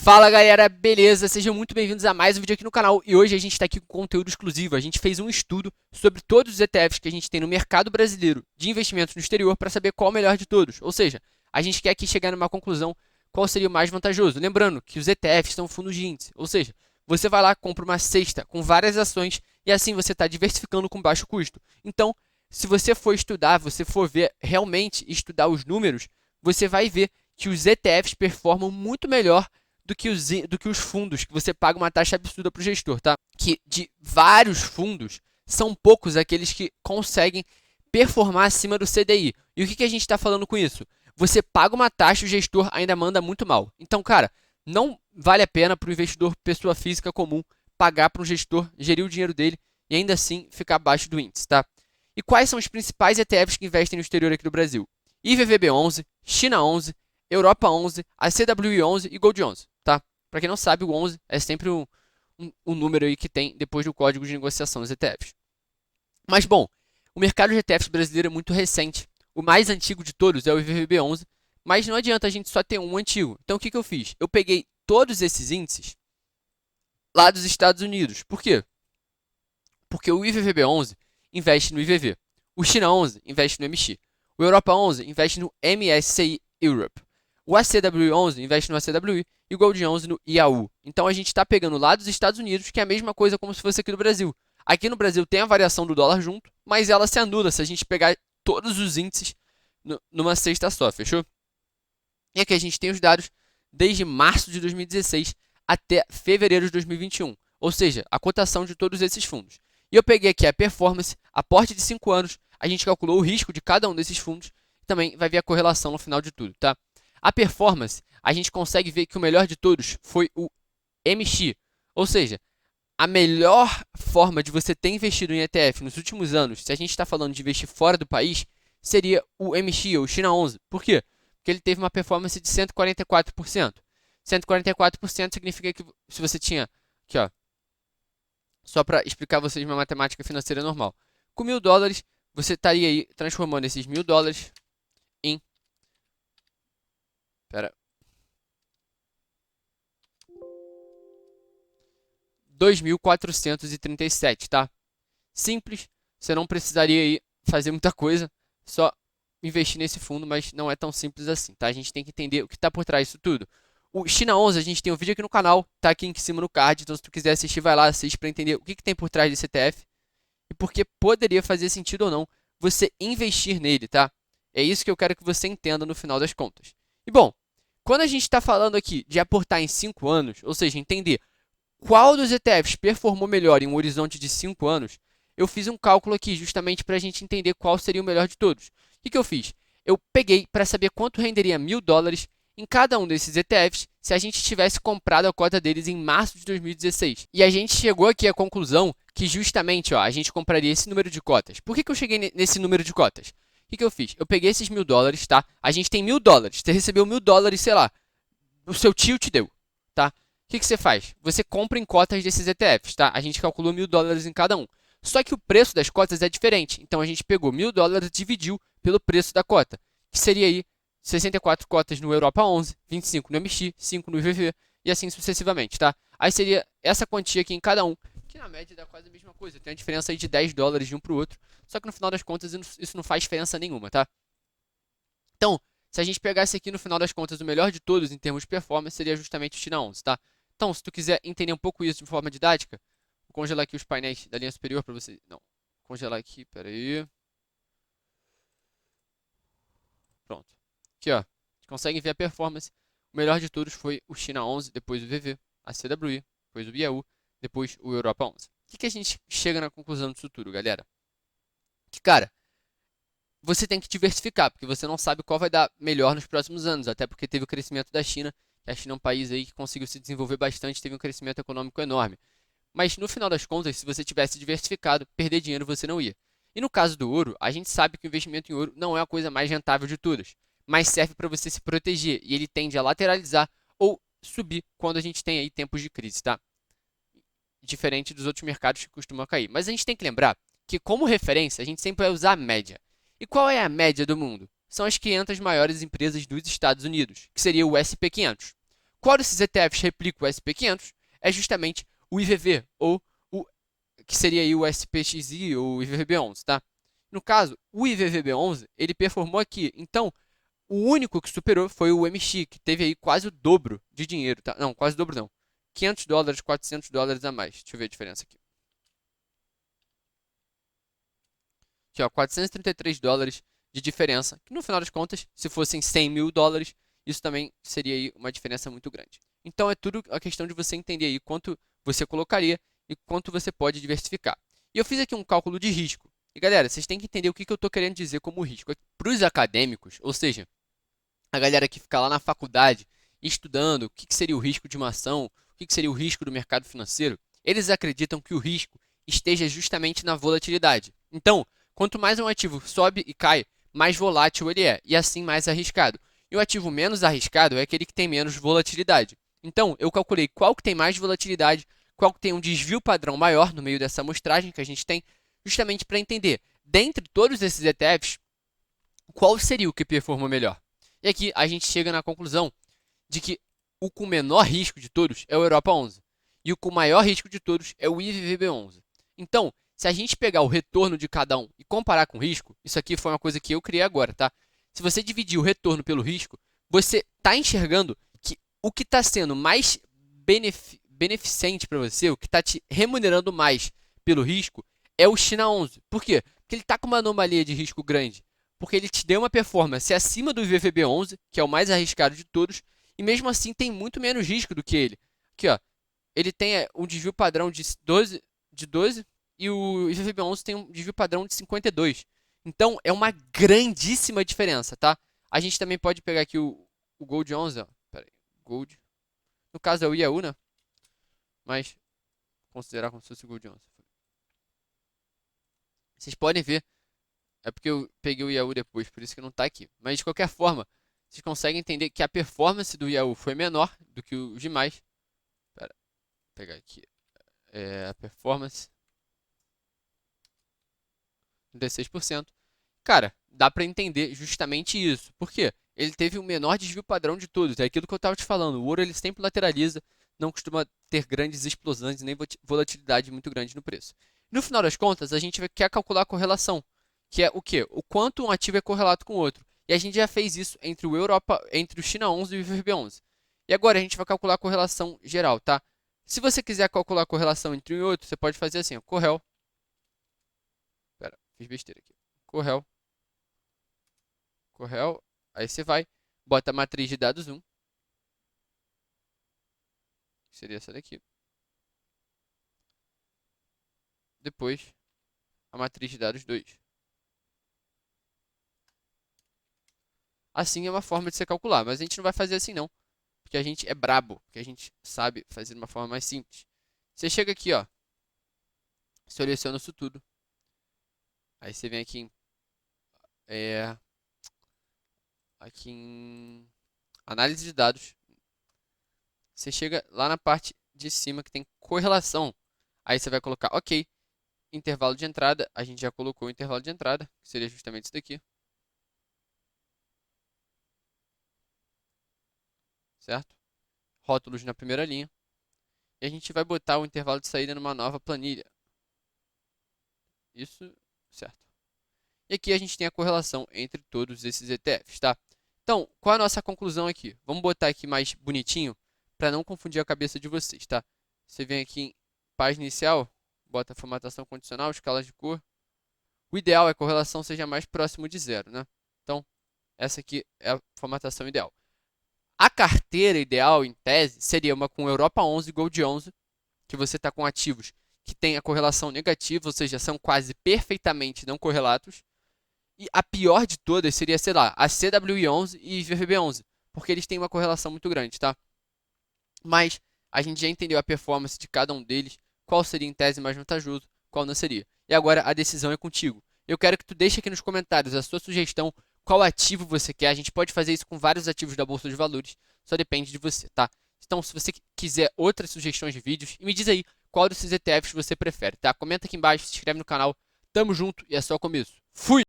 Fala galera, beleza? Sejam muito bem-vindos a mais um vídeo aqui no canal e hoje a gente está aqui com conteúdo exclusivo. A gente fez um estudo sobre todos os ETFs que a gente tem no mercado brasileiro de investimentos no exterior para saber qual é o melhor de todos. Ou seja, a gente quer aqui chegar numa conclusão qual seria o mais vantajoso. Lembrando que os ETFs são fundos de índice, ou seja, você vai lá, compra uma cesta com várias ações e assim você está diversificando com baixo custo. Então, se você for estudar, você for ver realmente estudar os números, você vai ver que os ETFs performam muito melhor do que os fundos, que você paga uma taxa absurda para o gestor, tá? Que de vários fundos, são poucos aqueles que conseguem performar acima do CDI. E o que a gente está falando com isso? Você paga uma taxa e o gestor ainda manda muito mal. Então, cara, não vale a pena para o investidor, pessoa física comum, pagar para um gestor, gerir o dinheiro dele e ainda assim ficar abaixo do índice, tá? E quais são os principais ETFs que investem no exterior aqui do Brasil? IVVB11, China 11, Europa 11, a CWI 11 e Gold 11, tá? Para quem não sabe, o 11 é sempre um número aí que tem depois do código de negociação dos ETFs. Mas, bom, o mercado de ETFs brasileiro é muito recente. O mais antigo de todos é o IVVB11, mas não adianta a gente só ter um antigo. Então, o que eu fiz? Eu peguei todos esses índices lá dos Estados Unidos. Por quê? Porque o IVVB11 investe no IVV, o China 11 investe no MX, o Europa 11 investe no MSCI Europe, o ACWI 11 investe no ACWI e o Gold 11 no IAU. Então a gente está pegando lá dos Estados Unidos, que é a mesma coisa como se fosse aqui no Brasil. Aqui no Brasil tem a variação do dólar junto, mas ela se anula se a gente pegar todos os índices numa cesta só, fechou? E aqui a gente tem os dados desde março de 2016 até fevereiro de 2021, ou seja, a cotação de todos esses fundos. E eu peguei aqui a performance, aporte de 5 anos, a gente calculou o risco de cada um desses fundos e também vai ver a correlação no final de tudo, tá? A performance, a gente consegue ver que o melhor de todos foi o MX, ou seja, a melhor forma de você ter investido em ETF nos últimos anos, se a gente está falando de investir fora do país, seria o MX, ou China 11. Por quê? Porque ele teve uma performance de 144%. 144% significa que se você tinha, aqui ó, só para explicar a vocês uma matemática financeira normal. Com $1.000, você estaria aí transformando esses $1.000 em... Pera. 2.437, tá? Simples, você não precisaria aí fazer muita coisa, só investir nesse fundo, mas não é tão simples assim, tá? A gente tem que entender o que está por trás disso tudo. O China 11, a gente tem um vídeo aqui no canal, tá aqui em cima no card, então se tu quiser assistir, vai lá, assiste para entender o que tem por trás desse ETF e por que poderia fazer sentido ou não você investir nele, tá? É isso que eu quero que você entenda no final das contas. E bom, quando a gente está falando aqui de aportar em 5 anos, ou seja, entender qual dos ETFs performou melhor em um horizonte de 5 anos, eu fiz um cálculo aqui justamente para a gente entender qual seria o melhor de todos. O que eu fiz? Eu peguei para saber quanto renderia $1.000 em cada um desses ETFs se a gente tivesse comprado a cota deles em março de 2016. E a gente chegou aqui à conclusão que justamente a gente compraria esse número de cotas. Por que eu cheguei nesse número de cotas? O que eu fiz? Eu peguei esses $1.000, tá? A gente tem $1.000. Você recebeu $1.000, sei lá, o seu tio te deu, tá? O que você faz? Você compra em cotas desses ETFs, tá? A gente calculou $1.000 em cada um. Só que o preço das cotas é diferente. Então a gente pegou $1.000 e dividiu pelo preço da cota, que seria aí 64 cotas no Europa 11, 25 no MX, 5 no IVV e assim sucessivamente, tá? Aí seria essa quantia aqui em cada um, que na média dá quase a mesma coisa. Tem uma diferença aí de $10 de um para o outro, só que no final das contas isso não faz diferença nenhuma, tá? Então, se a gente pegasse aqui no final das contas o melhor de todos em termos de performance, seria justamente o China 11, tá? Então, se tu quiser entender um pouco isso de forma didática, vou congelar aqui os painéis da linha superior para você... Não, congelar aqui, pera aí. Pronto. Aqui, ó. Vocês conseguem ver a performance. O melhor de todos foi o China 11, depois o VV, a CWI, depois o IAU, depois o Europa 11. O que a gente chega na conclusão disso tudo, galera? Que, cara, você tem que diversificar, porque você não sabe qual vai dar melhor nos próximos anos, até porque teve o crescimento da China, que a China é um país aí que conseguiu se desenvolver bastante, teve um crescimento econômico enorme. Mas no final das contas, se você tivesse diversificado, perder dinheiro você não ia. E no caso do ouro, a gente sabe que o investimento em ouro não é a coisa mais rentável de todas, mas serve para você se proteger e ele tende a lateralizar ou subir quando a gente tem aí tempos de crise, tá? Diferente dos outros mercados que costumam cair. Mas a gente tem que lembrar que, como referência, a gente sempre vai usar a média. E qual é a média do mundo? São as 500 maiores empresas dos Estados Unidos, que seria o S&P 500. Qual desses ETFs replica o SP500? É justamente o IVV, ou o que seria aí o SPXI ou o IVVB11, tá? No caso, o IVVB11, ele performou aqui. Então, o único que superou foi o MX, que teve aí quase o dobro de dinheiro, tá? Não, quase o dobro não. $500, $400 a mais. Deixa eu ver a diferença aqui. Aqui, ó, $433 de diferença, que no final das contas, se fossem $100 mil, isso também seria aí uma diferença muito grande. Então, é tudo a questão de você entender aí quanto você colocaria e quanto você pode diversificar. E eu fiz aqui um cálculo de risco. E, galera, vocês têm que entender o que eu estou querendo dizer como risco. Para os acadêmicos, ou seja, a galera que fica lá na faculdade estudando o que seria o risco de uma ação, o que seria o risco do mercado financeiro, eles acreditam que o risco esteja justamente na volatilidade. Então, quanto mais um ativo sobe e cai, mais volátil ele é, e assim mais arriscado. E o ativo menos arriscado é aquele que tem menos volatilidade. Então, eu calculei qual que tem mais volatilidade, qual que tem um desvio padrão maior no meio dessa amostragem que a gente tem, justamente para entender, dentre todos esses ETFs, qual seria o que performa melhor. E aqui a gente chega na conclusão de que o com menor risco de todos é o Europa 11 e o com maior risco de todos é o IVVB 11. Então, se a gente pegar o retorno de cada um e comparar com o risco, isso aqui foi uma coisa que eu criei agora, tá? Se você dividir o retorno pelo risco, você está enxergando que o que está sendo mais beneficente para você, o que está te remunerando mais pelo risco, é o China 11. Por quê? Porque ele está com uma anomalia de risco grande. Porque ele te deu uma performance acima do IVVB 11, que é o mais arriscado de todos, e mesmo assim tem muito menos risco do que ele. Aqui, ó, ele tem um desvio padrão de 12 e o IVVB 11 tem um desvio padrão de 52. Então, é uma grandíssima diferença, tá? A gente também pode pegar aqui o Gold 11, ó. Pera aí, Gold. No caso é o IAU, né? Mas considerar como se fosse o Gold 11. Vocês podem ver, é porque eu peguei o IAU depois, por isso que não está aqui. Mas de qualquer forma, vocês conseguem entender que a performance do IAU foi menor do que os demais. Espera, vou pegar aqui. A performance 36%. Cara, dá para entender justamente isso. Por quê? Ele teve o menor desvio padrão de todos. É aquilo que eu estava te falando. O ouro ele sempre lateraliza, não costuma ter grandes explosões nem volatilidade muito grande no preço. No final das contas, a gente quer calcular a correlação, que é o quê? O quanto um ativo é correlato com o outro. E a gente já fez isso entre o China 11 e o IVVB 11. E agora a gente vai calcular a correlação geral, tá? Se você quiser calcular a correlação entre um e outro, você pode fazer assim, ó, Correl. Pera, fiz besteira aqui. Correl. Aí você vai, bota a matriz de dados 1. Que seria essa daqui. Depois, a matriz de dados 2. Assim é uma forma de você calcular, mas a gente não vai fazer assim não. Porque a gente é brabo, porque a gente sabe fazer de uma forma mais simples. Você chega aqui, ó. Seleciona isso tudo. Aí você vem aqui em análise de dados. Você chega lá na parte de cima que tem correlação. Aí você vai colocar, ok, intervalo de entrada. A gente já colocou o intervalo de entrada, que seria justamente isso daqui. Certo? Rótulos na primeira linha. E a gente vai botar o intervalo de saída numa nova planilha. Isso, certo. E aqui a gente tem a correlação entre todos esses ETFs, tá? Então, qual é a nossa conclusão aqui? Vamos botar aqui mais bonitinho para não confundir a cabeça de vocês, tá? Você vem aqui em página inicial, bota a formatação condicional, escalas de cor. O ideal é que a correlação seja mais próximo de zero, né? Então, essa aqui é a formatação ideal. A carteira ideal, em tese, seria uma com Europa 11 e Gold 11, que você está com ativos que têm a correlação negativa, ou seja, são quase perfeitamente não correlatos. E a pior de todas seria, sei lá, a CWI 11 e VVB 11, porque eles têm uma correlação muito grande, tá? Mas a gente já entendeu a performance de cada um deles, qual seria em tese mais vantajoso, qual não seria. E agora a decisão é contigo. Eu quero que tu deixe aqui nos comentários a sua sugestão, qual ativo você quer. A gente pode fazer isso com vários ativos da Bolsa de Valores, só depende de você, tá? Então, se você quiser outras sugestões de vídeos, me diz aí qual desses ETFs você prefere, tá? Comenta aqui embaixo, se inscreve no canal. Tamo junto e é só o começo. Fui!